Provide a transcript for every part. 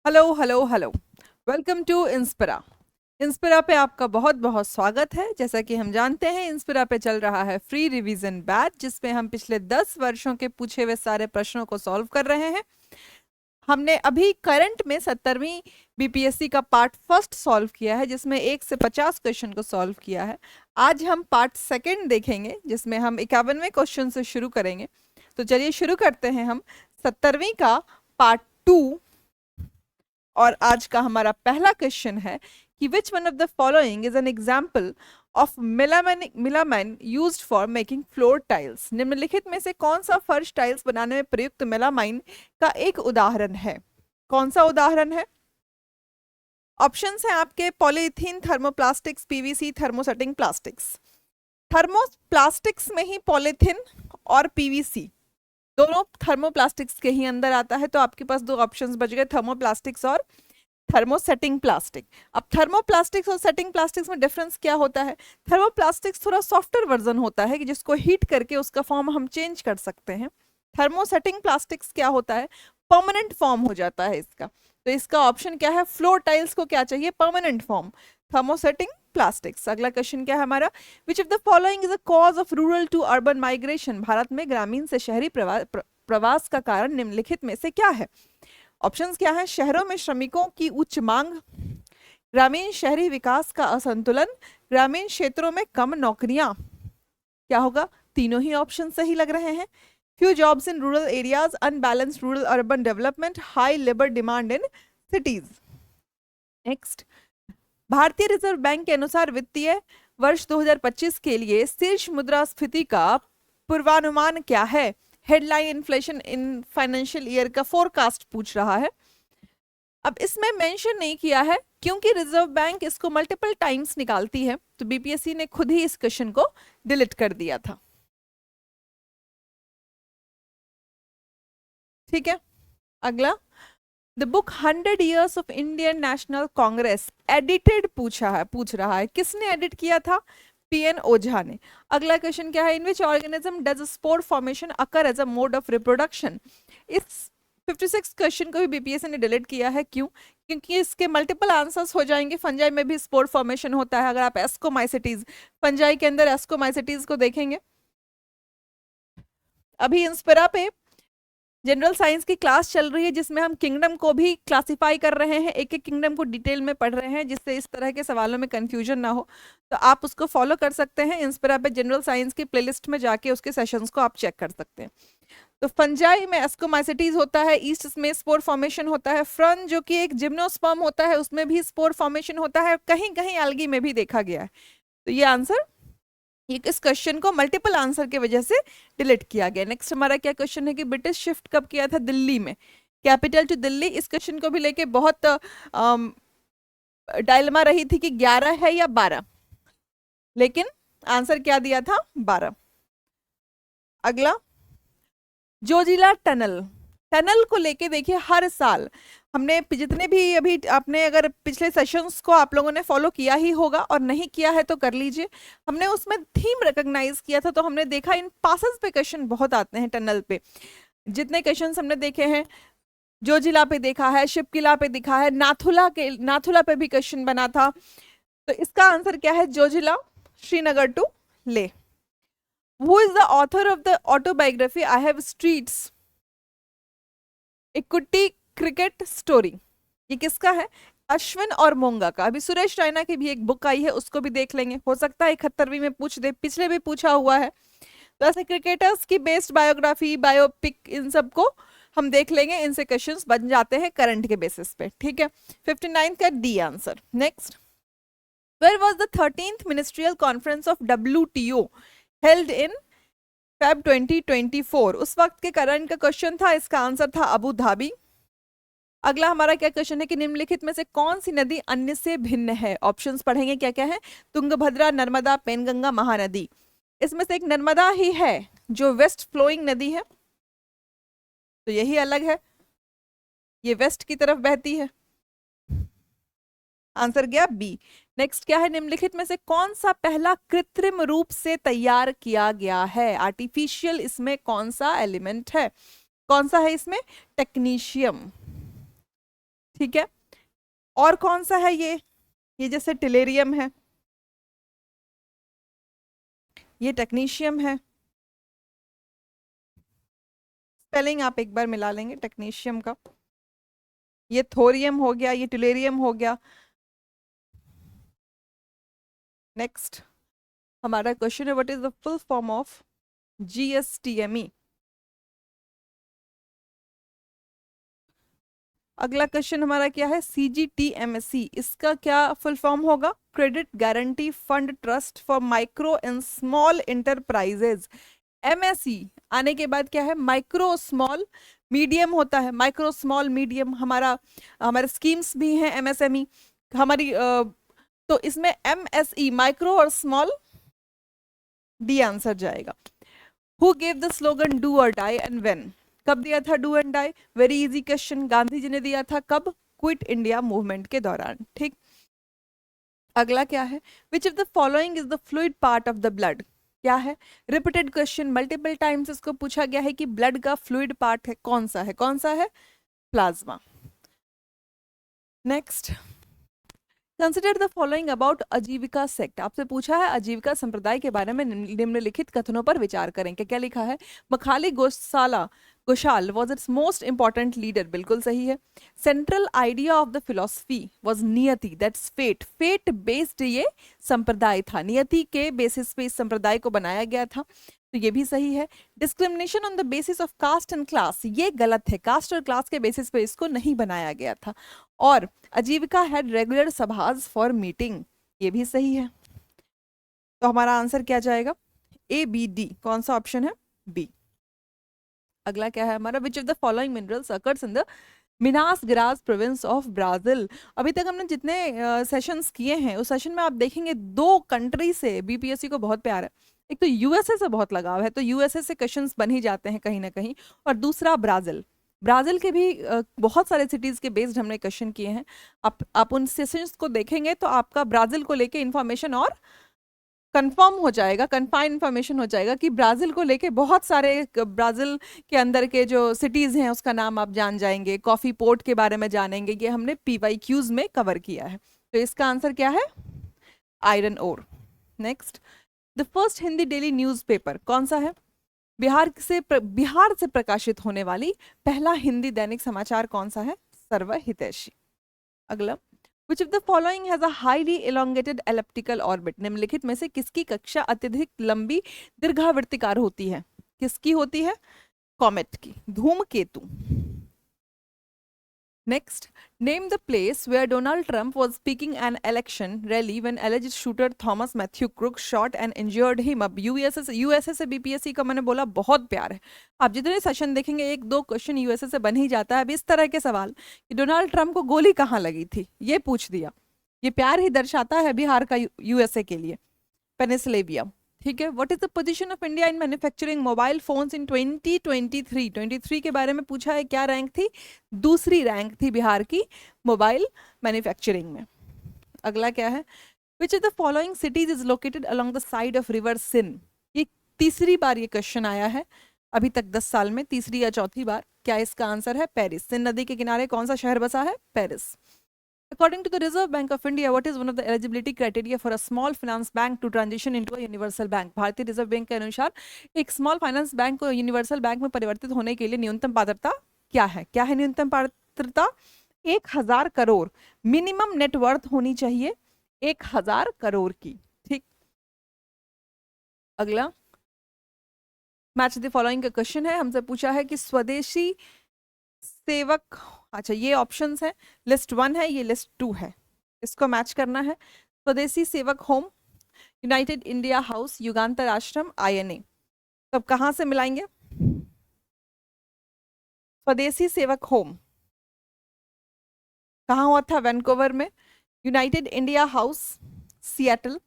Hello hello hello. Welcome to Inspira. Inspira पे आपका बहुत बहुत स्वागत है। जैसा कि हम जानते हैं, इंस्पिरा पे चल रहा है फ्री रिवीजन बैच, जिसमें हम पिछले 10 वर्षों के पूछे हुए सारे प्रश्नों को सॉल्व कर रहे हैं। हमने अभी करंट में 70वीं बीपीएससी का पार्ट फर्स्ट सॉल्व किया है, जिसमें 1 से 50 क्वेश्चन को सॉल्व किया है। आज हम पार्ट सेकंड देखेंगे, जिसमें हम 51वें क्वेश्चन से शुरू करेंगे। तो चलिए शुरू करते हैं हम 70वीं का पार्ट 2। और आज का हमारा पहला क्वेश्चन है कि which one of the following is an example of melamine used for making floor tiles. निम्नलिखित में से कौन सा फर्श टाइल्स बनाने में प्रयुक्त मेलामाइन का एक उदाहरण है? कौन सा उदाहरण है? ऑप्शंस हैं आपके polythene, thermoplastics, PVC, thermosetting plastics. Thermoplastics में ही पॉलीथीन और पीवीसी दोनों थर्मोप्लास्टिक्स के ही अंदर आता है, तो आपके पास दो ऑप्शंस बच गए, थर्मोप्लास्टिक्स और थर्मोसेटिंग प्लास्टिक। अब थर्मोप्लास्टिक्स और सेटिंग प्लास्टिक्स में डिफरेंस क्या होता है? थर्मोप्लास्टिक्स थोड़ा सॉफ्टवेयर वर्जन होता है कि जिसको हीट करके उसका फॉर्म हम चेंज कर सकते हैं। थर्मोसेटिंग प्लास्टिक्स क्या होता है? परमानेंट फॉर्म हो जाता है इसका। तो इसका ऑप्शन क्या है? फ्लोर टाइल्स को क्या चाहिए? Permanent form, thermosetting plastics. अगला क्वेश्चन क्या है हमारा? Which of the following is a cause of rural to urban migration. Bharat में ग्रामीण से शहरी प्रवास का कारण निम्नलिखित में से क्या है? ऑप्शंस क्या है? शहरों में श्रमिकों की उच्च मांग, ग्रामीण शहरी विकास का असंतुलन, ग्रामीण क्षेत्रों में कम नौकरियां। क्या होगा? तीनों ही ऑप्शन सही लग रहे हैं। Few jobs in rural areas, unbalanced rural urban development, high labour demand in cities. Next, भारतीय रिजर्व बैंक के अनुसार वित्तीय वर्ष 2025 के लिए शीर्ष मुद्रास्फीति का पूर्वानुमान क्या है? Headline inflation in financial year का फोरकास्ट पूछ रहा है। अब इसमें मेंशन नहीं किया है क्योंकि रिजर्व बैंक इसको मल्टीपल टाइम्स निकालती है, तो बीपीएससी ने खुद ही इस क्वेश्चन को डिलीट कर दिया था। ठीक है, अगला, the book 100 years of Indian national Congress edited पूछ रहा है, किसने एडिट किया था? पीएन ओझा ने। अगला क्वेश्चन क्या है? In which organism does spore formation occur as a mode of reproduction. इस 56 क्वेश्चन को भी बीपीएससी ने डिलीट किया है। क्यों? क्योंकि इसके मल्टीपल आंसर्स हो जाएंगे। फंजाई में भी स्पोर फॉर्मेशन होता है। अगर आप एस्कोमाइसिटीज, फंजाई के अंदर एस्कोमाइसिटीज को देखेंगे। अभी इंस्पिरा पे जनरल साइंस की क्लास चल रही है, जिसमें हम किंगडम को भी क्लासिफाई कर रहे हैं, एक एक किंगडम को डिटेल में पढ़ रहे हैं, जिससे इस तरह के सवालों में कंफ्यूजन ना हो। तो आप उसको फॉलो कर सकते हैं। इंस्पिरा पे जनरल साइंस की प्लेलिस्ट में जाके उसके सेशंस को आप चेक कर सकते हैं। तो फंजाई में एस्कोमाइसिटीज होता है, ईस्ट में स्पोर फॉर्मेशन होता है, फ्रन जो कि एक जिम्नोस्पर्म होता है उसमें भी स्पोर फॉर्मेशन होता है, कहीं कहीं एल्गी में भी देखा गया है। तो ये आंसर, ये इस क्वेश्चन को मल्टीपल आंसर की वजह से डिलीट किया गया। नेक्स्ट हमारा क्या क्वेश्चन है कि ब्रिटिश शिफ्ट कब किया था? दिल्ली में, कैपिटल टू दिल्ली। इस क्वेश्चन को भी लेके बहुत डायलमा रही थी कि 11 है या 12, लेकिन आंसर क्या दिया था? 12। अगला, जोजिला टनल, टनल को लेके देखिए हर साल हमने जितने भी, अभी आपने अगर पिछले सेशंस को आप लोगों ने फॉलो किया ही होगा और नहीं किया है तो कर लीजिए। हमने उसमें थीम रिकॉग्नाइज किया था, तो हमने देखा इन पासेस पे क्वेश्चन बहुत आते हैं टनल पे। जितने क्वेश्चन हमने देखे हैं, जोजिला पे देखा है, शिपकिला पे दिखा है, नाथुला पे भी क्वेश्चन बना था। तो इसका आंसर क्या है? Zojila, Srinagar to Leh. Who is the author of the autobiography I have streets, a Kutti cricket story? ये किसका है? अश्विन और मोंगा का। अभी सुरेश रैना की भी एक बुक आई है, उसको भी देख लेंगे, हो सकता है 71वीं में पूछ दे, पिछले भी पूछा हुआ है। तो ऐसे क्रिकेटर्स की बेस्ड बायोग्राफी, बायोपिक, इन सब को हम देख लेंगे, इनसे क्वेश्चंस बन जाते हैं करंट के बेसिस पे। ठीक है, 59 का D answer. Next, where was the 13th ministerial conference of WTO held in Feb 2024? उस वक्त के करंट का क्वेश्चन था, इसका आंसर था अबू धाबी। अगला हमारा क्या क्वेश्चन है कि निम्नलिखित में से कौन सी नदी अन्य से भिन्न है? ऑप्शंस पढ़ेंगे क्या क्या है? तुंगभद्रा, नर्मदा, पेनगंगा, महानदी। इसमें से एक नर्मदा ही है जो वेस्ट फ्लोइंग नदी है, तो यही अलग है, ये वेस्ट की तरफ बहती है। आंसर गया बी। नेक्स्ट क्या है? निम्नलिखित में से कौन सा पहला कृत्रिम रूप से तैयार किया गया है? आर्टिफिशियल इसमें कौन सा एलिमेंट है? कौन सा है इसमें? टेक्नीशियम। ठीक है। और कौन सा है ये जैसे टिलेरियम है, ये टेक्नीशियम है, स्पेलिंग आप एक बार मिला लेंगे टेक्नीशियम का। ये थोरियम हो गया, ये टिलेरियम हो गया। नेक्स्ट हमारा क्वेश्चन है, what is the full form of GSTME। अगला क्वेश्चन हमारा क्या है, CGTMSE, इसका क्या फुल फॉर्म होगा, credit guarantee fund trust for micro and small enterprises. MSE आने के बाद क्या है, माइक्रो स्मॉल मीडियम होता है, माइक्रो स्मॉल मीडियम हमारा हमारे स्कीम्स भी हैं MSME हमारी तो इसमें MSE माइक्रो और स्मॉल, डी आंसर जाएगा। Who gave the slogan do or die and when, कब दिया था do and die, very easy question, Gandhi ji ने दिया था कब, क्विट इंडिया मूवमेंट के दौरान। ठीक, अगला क्या है, which of the following is the fluid part of the blood, क्या है, रिपीटेड क्वेश्चन, मल्टीपल टाइम्स इसको पूछा गया है कि ब्लड का फ्लूइड पार्ट है कौन सा है, कौन सा है, plasma. Next, consider the following about आजीविका सेक्ट, आपसे पूछा है आजीविका संप्रदाय के बारे में निम्नलिखित कथनों पर विचार करें। क्या क्या लिखा है, Makhali Goshal was its most important leader, बिल्कुल सही है। Central idea of the philosophy was niyati, that's fate, fate based ये संप्रदाय था, नियति के बेसिस पे इस संप्रदाय को बनाया गया था, तो ये भी सही है। Discrimination on the basis of caste and class, ये गलत है, कास्ट और क्लास के बेसिस पे इसको नहीं बनाया गया था। और आजीविका हैड रेगुलर सभाज फॉर मीटिंग, ये भी सही है। तो हमारा आंसर क्या जाएगा, ABD, कौन सा ऑप्शन है, बी। अगला क्या है हमारा, which of the following minerals occurs in the Minas Gerais province of Brazil. अभी तक हमने जितने सेशंस किए हैं उस सेशन में आप देखेंगे दो कंट्री से BPSC को बहुत प्यार है, एक तो USA से बहुत लगाव है, तो USA से क्वेश्चंस बन ही जाते हैं कहीं ना कहीं, और दूसरा ब्राजील, ब्राजील के भी बहुत सारे सिटीज के बेस्ड हमने क्वेश्चन किए हैं। आप उन सेशंस को देखेंगे तो आपका ब्राजील को लेके इन्फॉर्मेशन और कंफर्म हो जाएगा, कन्फाइन इन्फॉर्मेशन हो जाएगा कि ब्राजील को लेके बहुत सारे ब्राजील के अंदर के जो सिटीज हैं उसका नाम आप जान जाएंगे, कॉफी पोर्ट के बारे में जानेंगे, ये हमने PYQs में कवर किया है। तो इसका आंसर क्या है, iron ore. Next, the first Hindi daily newspaper कौन सा है, बिहार से प्रकाशित होने वाली पहला हिंदी दैनिक समाचार कौन सा है, सर्व हितैषी। अगला, Which of the following has a highly elongated elliptical orbit, निम्नलिखित में से किसकी कक्षा अत्यधिक लंबी दीर्घावर्तिकार होती है, किसकी होती है, कॉमेट की, धूमकेतु। Next, name the place where Donald Trump was speaking an election rally when alleged shooter Thomas Matthew Crook shot and injured him. अब यूएसए से BPSC का मैंने बोला बहुत प्यार है, आप जितने सेशन देखेंगे एक दो क्वेश्चन USA से बन ही जाता है। अब इस तरह के सवाल कि डोनाल्ड ट्रंप को गोली कहाँ लगी थी ये पूछ दिया, ये प्यार ही दर्शाता है बिहार का USA के लिए। पेनिसिलेविया, ठीक है। What is the position of India in manufacturing mobile phones इन 2023 के बारे में पूछा है, क्या रैंक थी, दूसरी रैंक थी बिहार की मोबाइल मैन्युफैक्चरिंग में। अगला क्या है, which of the following cities is located along the side of river Seine, ये तीसरी बार ये क्वेश्चन आया है अभी तक 10 साल में, तीसरी या चौथी बार। क्या इसका आंसर है, पेरिस, सिन नदी के किनारे कौन सा शहर बसा है, Paris. According to the Reserve Bank of India, what is one of the eligibility criteria for a small finance bank to transition into a universal bank? भारतीय रिजर्व बैंक के अनुसार एक स्मॉल फाइनेंस बैंक को universal bank में परिवर्तित होने के लिए न्यूनतम पात्रता क्या है, क्या है न्यूनतम पात्रता, 1000 करोड़ मिनिमम नेटवर्थ होनी चाहिए, 1000 करोड़ की। ठीक, अगला, मैच द फॉलोइंग का क्वेश्चन है, हमसे पूछा है कि स्वदेशी सेवक, अच्छा ये ऑप्शंस है, लिस्ट 1 है, ये लिस्ट 2 है, इसको मैच करना है। स्वदेशी सेवक होम, यूनाइटेड इंडिया हाउस, युगांतर आश्रम, INA, तब कहाँ से मिलाएंगे, स्वदेशी सेवक होम कहाँ हुआ था, वैंकूवर में, यूनाइटेड इंडिया हाउस सिएटल,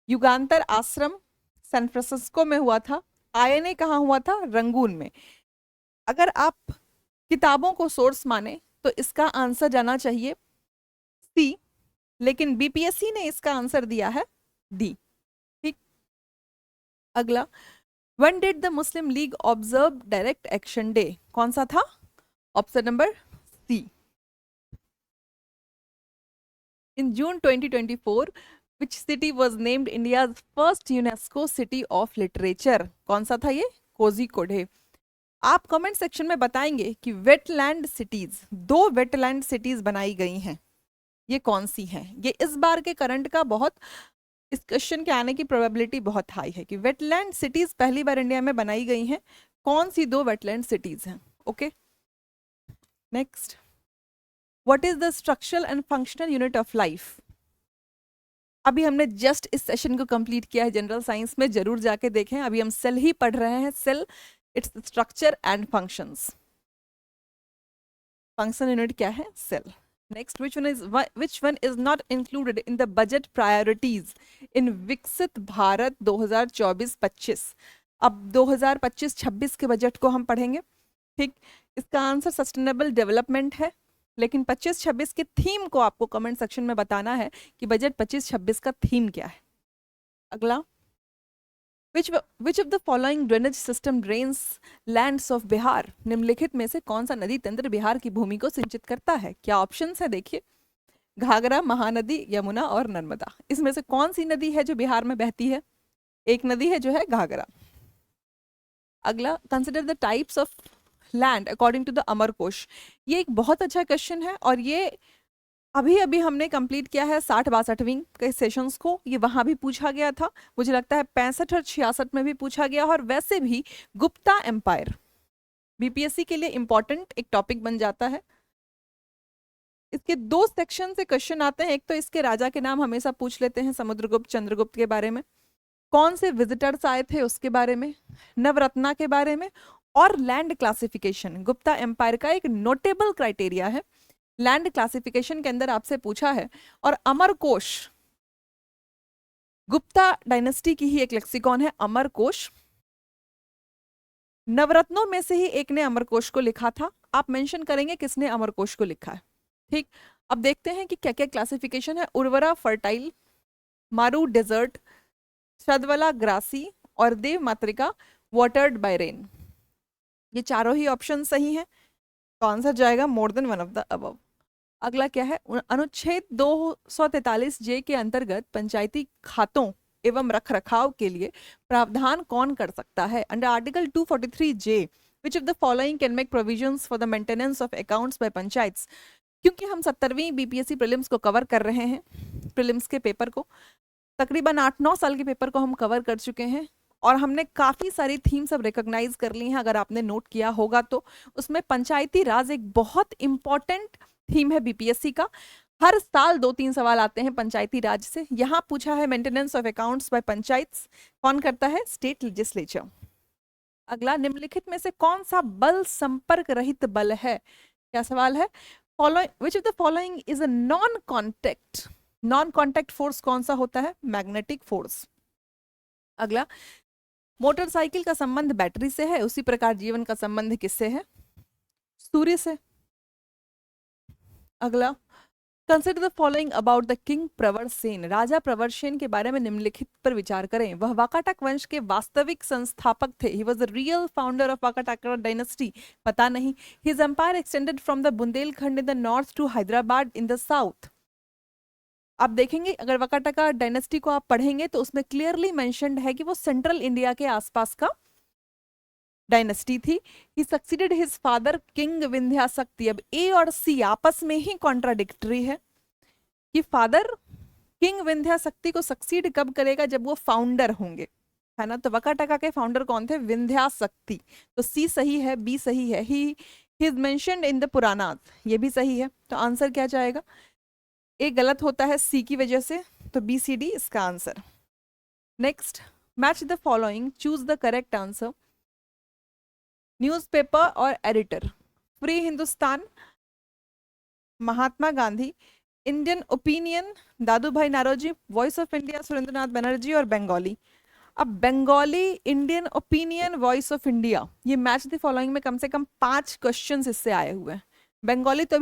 युगांतर आश्रम सैन फ्रांसिस्को में हुआ था, INA कहाँ हुआ था, रंगून में। अगर आप किताबों को सोर्स माने तो इसका आंसर जाना चाहिए C, लेकिन BPSC ने इसका आंसर दिया है D। ठीक, अगला, When did the Muslim League observe Direct Action Day, कौन सा था, option number C, in June 2024 which city was named India first UNESCO city of literature? कौन सा था ये? कोझिकोड। आप कमेंट सेक्शन में बताएंगे कि वेटलैंड सिटीज, दो वेटलैंड सिटीज बनाई गई हैं, ये कौन सी हैं? ये इस बार के करंट का बहुत, इस क्वेश्चन के आने की प्रोबेबिलिटी बहुत हाई है कि वेटलैंड सिटीज पहली बार इंडिया में बनाई गई हैं। कौन सी दो वेटलैंड सिटीज हैं? Okay, next, what is the structural and functional unit of life? अभी हमने जस्ट इस सेशन को कंप्लीट किया है जनरल साइंस में, जरूर जाके देखें। अभी हम सेल ही पढ़ रहे हैं, cell, its structure and functions. Function unit क्या है? Cell. Next, which one is not included in the budget priorities in विकसित भारत 2024-25? अब 2025-26 के बजट को हम पढ़ेंगे, ठीक। इसका आंसर सस्टेनेबल डेवलपमेंट है, लेकिन 25-26 के थीम को आपको कमेंट सेक्शन में बताना है कि बजट 25-26 का थीम क्या है। अगला, which of the following drainage system drains lands of Bihar? निम्नलिखित में से कौन सा नदी तंत्र बिहार की भूमि को सिंचित करता है? क्या ऑप्शंस है? देखिए, घाघरा, महानदी, यमुना और नर्मदा। इसमें से कौन सी नदी है जो बिहार में बहती है? एक नदी है जो है घाघरा। अगला, consider the types of land according to the Amarkosh. ये एक बहुत अच्छा क्वेश्चन है और ये अभी अभी हमने कंप्लीट किया है 60-62वीं के सेशंस को। ये वहां भी पूछा गया था, मुझे लगता है 65 और 66 में भी पूछा गया। और वैसे भी गुप्ता एम्पायर बीपीएससी के लिए इंपॉर्टेंट एक टॉपिक बन जाता है। इसके दो सेक्शन से क्वेश्चन आते हैं। एक तो इसके राजा के नाम हमेशा पूछ लेते हैं, समुद्रगुप्त, चंद्रगुप्त के बारे में, कौन से विजिटर्स आए थे उसके बारे में, नवरत्ना के बारे में, और लैंड क्लासिफिकेशन। गुप्ता एम्पायर का एक नोटेबल क्राइटेरिया है, लैंड क्लासिफिकेशन के अंदर आपसे पूछा है। और अमरकोश, गुप्ता डायनेस्टी की ही एक लेक्सिकॉन है अमरकोश। नवरत्नों में से ही एक ने अमरकोश को लिखा था, आप मेंशन करेंगे किसने अमरकोश को लिखा है, ठीक। अब देखते हैं कि क्या क्या क्लासिफिकेशन है। उर्वरा फर्टाइल, मारू डेजर्ट, शदवला ग्रासी और देव मातृका वाटर्ड बाय रेन। ये चारों ही ऑप्शन सही हैं, तो आंसर जाएगा more than one of the above. अगला क्या है? अनुच्छेद 243 जे के अंतर्गत पंचायती खातों एवं रखरखाव के लिए प्रावधान कौन कर सकता है? Under article 243 J which of the following can make provisions for the maintenance of accounts by panchayats? क्योंकि हम 70वीं बीपीएससी प्रीलिम्स को कवर कर रहे हैं, प्रीलिम्स के पेपर को, तकरीबन 8-9 साल के पेपर को हम कवर कर चुके हैं और हमने काफी सारी थीम्स अब रिकॉग्नाइज कर ली हैं। अगर आपने नोट किया होगा तो उसमें पंचायती राज एक बहुत इंपॉर्टेंट थीम है बीपीएससी का। हर साल 2-3 सवाल आते हैं पंचायती राज से। यहाँ पूछा है maintenance of accounts by panchayats कौन करता है? State legislature. अगला, निम्नलिखित में से कौन सा बल संपर्क रहित बल है? क्या सवाल है? Which of the following is a non contact, non contact force कौन सा होता है? Magnetic force. अगला, मोटरसाइकिल का संबंध बैटरी से है, उसी प्रकार जीवन का संबंध किससे है? सूर्य से। अगला, consider the following about the king प्रवर सेन। राजा प्रवर सेन के बारे में निम्नलिखित पर विचार करें। वह वाकाटक वंश के वास्तविक संस्थापक थे। He was the real founder of Vakataka dynasty. पता नहीं। His empire extended from the Bundelkhand in the north to Hyderabad in the south. आप देखेंगे अगर वाकाटका डायनेस्टी को आप पढ़ेंगे तो उसमें क्लियरली मेंशन्ड है कि वो सेंट्रल इंडिया के आसपास का डायनेस्टी थी। ही सक्सीडेड हिज फादर किंग विंध्याशक्ति। अब ए और सी आपस में ही कॉन्ट्राडिक्टरी है कि फादर किंग विंध्याशक्ति को सक्सीड कब करेगा? जब वो फाउंडर होंगे, है ना। तो वाकाटका के फाउंडर कौन थे? विंध्याशक्ति। तो सी सही है, बी सही है। He is mentioned in the Puranas, ये भी सही है। तो आंसर क्या जाएगा? ए गलत होता है सी की वजह से, तो बी सी डी इसका answer. Next, match the following, choose the correct answer. Newspaper और editor, Free Hindustan, Mahatma Gandhi, Indian Opinion Dadabhai Naoroji, Voice of India Surendranath Banerjee और बंगाली। अब Bengali, Indian Opinion, Voice of India, ये मैच द फॉलोइंग में कम से कम 5 क्वेश्चन इससे आए हुए हैं। बंगाली तो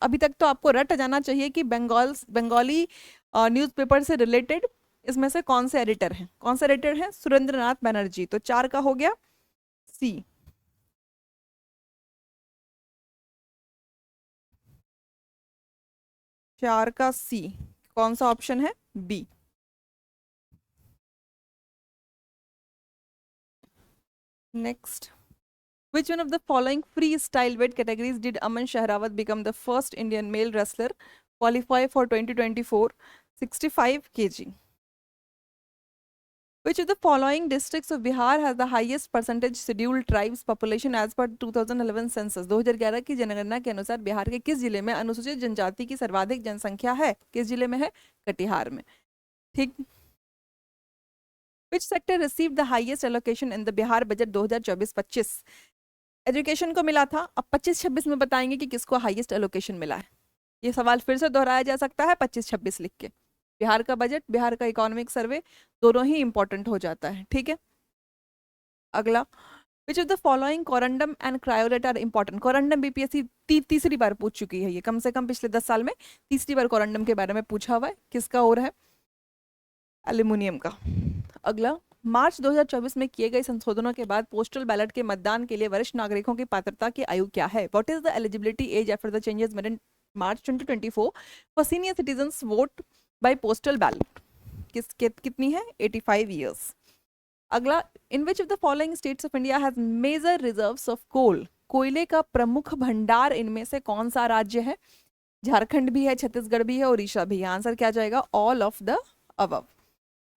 अभी तक तो आपको रट जाना चाहिए कि बंगाली न्यूज़पेपर से रिलेटेड इसमें से कौन से एडिटर हैं? कौन से एडिटर हैं? सुरेंद्रनाथ बनर्जी। तो 4 का हो गया सी। 4 का सी। कौन सा ऑप्शन है? B. Next, which one of the following freestyle weight categories did Aman Shahrawat become the first Indian male wrestler qualify for 2024 65 kg? Which of the following districts of Bihar has the highest percentage scheduled tribes population as per 2011 census? 2011 की जनगणना के अनुसार बिहार के किस जिले में अनुसूचित जनजाति की सर्वाधिक जनसंख्या है? किस जिले में है? कटिहार में। ठीक। Which sector received the highest allocation in the Bihar budget 2024-25? Education को मिला था, अब 25-26 में बताएंगे कि किसको हाईएस्ट एलोकेशन मिला है। ये सवाल फिर से दोहराया जा सकता है 25-26 लिख के। बिहार का बजट, बिहार का इकोनॉमिक सर्वे दोनों ही इंपॉर्टेंट हो जाता है। ठीक है, अगला, which of the following corundum and cryolite are important? Corundum BPSC तीसरी बार पूछ चुकी है, ये कम से कम पिछले 10 साल में तीसरी बार कोरंडम के बारे में पूछा हुआ है। किसका और है? एल्यूमिनियम का। अगला, मार्च 2024 में किए गए संशोधनों के बाद पोस्टल बैलेट के मतदान के लिए वरिष्ठ नागरिकों की पात्रता की आयु क्या है? What is the eligibility age after the changes made in March 2024 for senior citizens vote by postal ballot? कितनी है? 85 ईयर्स। अगला, in which of the following states of India has major reserves of coal? कोयले का प्रमुख भंडार इनमें से कौन सा राज्य है? झारखंड भी है, छत्तीसगढ़ भी है, उड़ीसा भी है। आंसर क्या जाएगा? All of the above.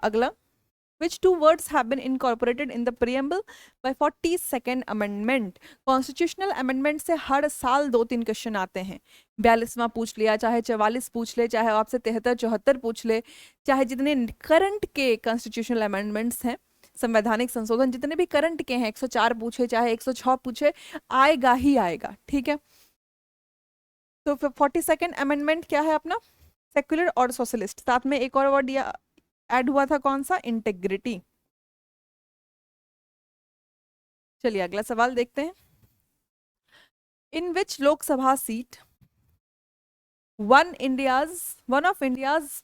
अगला, which two words have been incorporated in the preamble by 42nd amendment? Constitutional amendment से हर साल 2-3 क्वेश्चन आते हैं। 42वां पूछ लिया, चाहे 44 पूछ ले, चाहे आपसे 73-74 पूछ ले, चाहे जितने करंट के कॉन्स्टिट्यूशनल अमेंडमेंट्स हैं, संवैधानिक संशोधन जितने भी करंट के हैं, 104 पूछे चाहे 106 पूछे, आएगा ही आएगा। ठीक है, तो 42nd अमेंडमेंट क्या है अपना? सेक्युलर और सोशलिस्ट। साथ में एक और वर्ड ऐड हुआ था, कौन सा? इंटेग्रिटी। चलिए अगला सवाल देखते हैं। In which Lok Sabha seat one of India's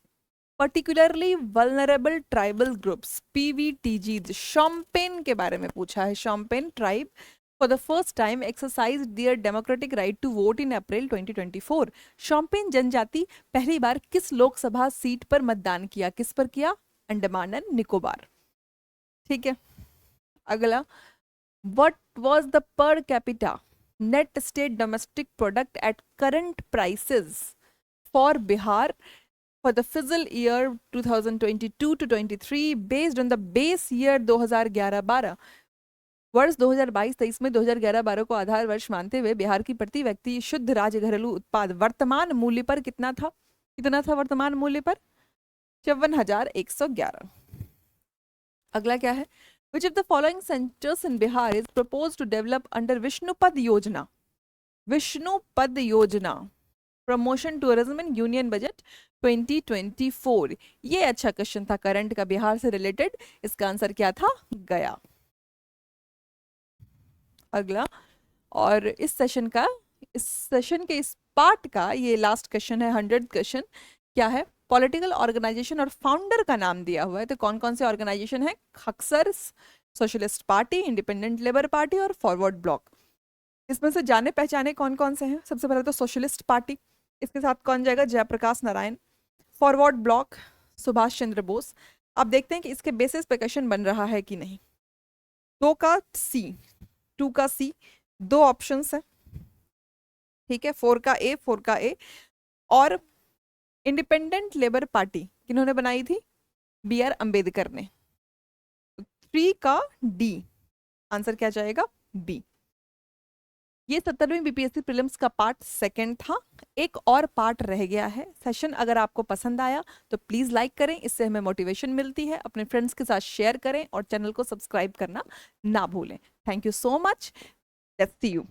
particularly vulnerable tribal groups PVTG Shompen के बारे में पूछा है। Shompen tribe for the first time exercise their democratic right to vote in April 2024। Shompen जनजाति पहली बार किस लोकसभा सीट पर मतदान किया? किस पर किया? अंडमान एंड निकोबार। ठीक है, अगला, what was the per capita net state domestic product at current prices for Bihar for the fiscal year 2022-23 based on the base year 2011-12? वर्ष 2022-23 में 2011-12 को आधार वर्ष मानते हुए बिहार की प्रति व्यक्ति शुद्ध राज्य घरेलू उत्पाद वर्तमान मूल्य पर कितना था? कितना था वर्तमान मूल्य पर? 54,111। अगला क्या है? Which of the following centers in Bihar is proposed to develop under Vishnupad योजना? विष्णुपद योजना, promotion tourism in union budget 2024। ये अच्छा क्वेश्चन था, करंट का, बिहार से रिलेटेड। इसका आंसर क्या था? गया। अगला, और इस सेशन के इस पार्ट का ये लास्ट क्वेश्चन है, 100th क्वेश्चन। क्या है? पॉलिटिकल ऑर्गेनाइजेशन और फाउंडर का नाम दिया हुआ है, तो कौन कौन से ऑर्गेनाइजेशन है? Khaksar socialist party, independent labour party और फॉरवर्ड ब्लॉक। इसमें से जाने पहचाने कौन कौन से हैं? सबसे पहले तो सोशलिस्ट पार्टी, इसके साथ कौन जाएगा? जयप्रकाश नारायण। Forward block, Subhash Chandra Bose. अब देखते हैं कि इसके बेसिस पे क्वेश्चन बन रहा है कि नहीं। 2 का सी, 2 ऑप्शंस है। ठीक है, 4 का ए। और इंडिपेंडेंट लेबर पार्टी किन्होंने बनाई थी? BR अंबेडकर ने। 3 का डी, आंसर क्या जाएगा? बी। ये 17वीं बीपीएससी प्रीलिम्स का पार्ट 2 था। एक और पार्ट रह गया है। सेशन अगर आपको पसंद आया तो प्लीज लाइक करें, इससे हमें मोटिवेशन मिलती है। अपने फ्रेंड्स के साथ शेयर करें और चैनल को सब्सक्राइब करना ना भूलें। Thank you so much. Let's see you.